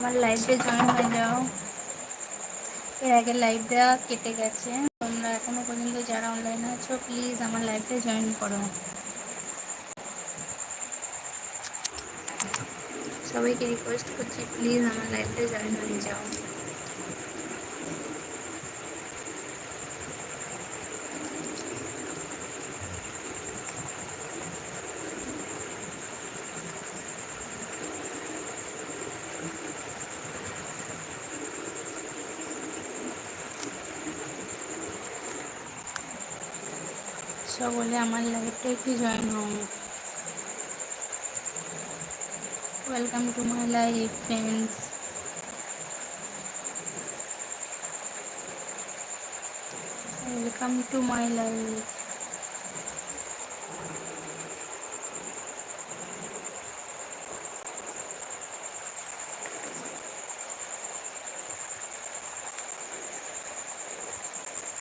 আমার লাইভে জয়েন হয়ে যাও। এর আগে লাইভটা কেটে গেছে, তোমরা এখনো পর্যন্ত যারা অনলাইনে আছো প্লিজ আমার লাইভে জয়েন করো। সবাইকে রিকোয়েস্ট করছি প্লিজ আমার লাইভে জয়েন হয়ে যাও। সকলে আমার লাইভটা একটু জয়েন হও। Welcome to my live friends. Welcome to my live.